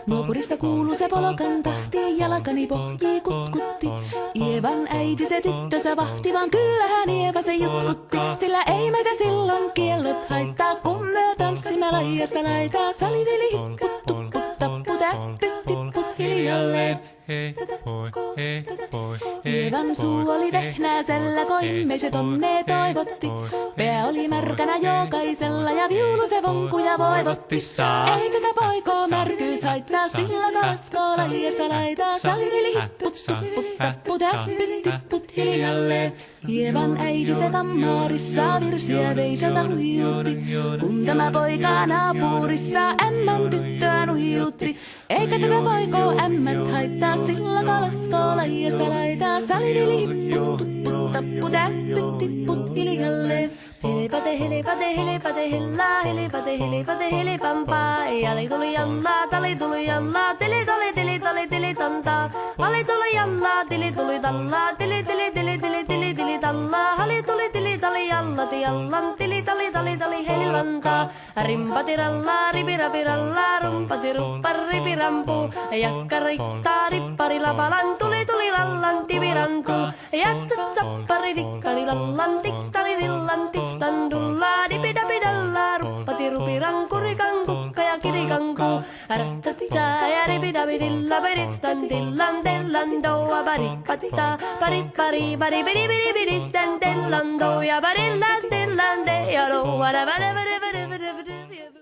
Nuopurista kuuluu se polokan tahti, jalkani pohjii kutkutti. Ievan äiti se tyttönsä vahti, vaan kyllähän Ieva se jutkutti. Sillä ei meitä silloin kiellot haittaa, kun me tanssimme laidasta laitaa. Saliveli hipput, tupput, tapput, äppyt, tipput hiljalleen. Ievan suu oli vehnäisellä, koimme se tonne toivotti. Pää oli märkänä jokaisella ja viulu se vonkuja voivotti. Ei tätä poikoo märkyys haittaa, sillä kaskoo laidasta laitaa. Saliveli hipput, tupput, tapput, äppyt, tipput hiljalleen. Ievan äiti se kammarissa virsiä veisalta huijutti. Kun tämä poika naapurissa ämmän tyttöä nuijutti. Eikä tätä poikoo ämmät haittaa, sillä kalaskoo laidasta laitaa. Saliveli hipput, tupput, tapput, äppyt, tipput hiljalleen. Helepate, helepate, helepate, hellaa, helepate, helepate, helepampaa. Jali tuli jallaa, tali tuli jallaa, tili tali, tili tali, tili tantaa. Vali tuli jallaa, tili tuli tallaa, tili tili tili tili tili tili tallaa. Hali tuli tili tali jallati jallan, tili tali tali tali helilantaa. Rimpati rallaa, ripirapi rallaa, rumpati ruppar ripirampu. Jakka riittaa, rippari lapalan, tuli tuli lallan, tivirantuu. Jatsat sappari, tikkari lallan, tikkari tillan, standulla dipidapidalla ruppati rupiranku rikanku ja kirikanku ratsatsa ja ripidapidilla peritstandillan tellandoa paripatta paripari paripiripiripiristän tellandoa ja parillastillan de ja roa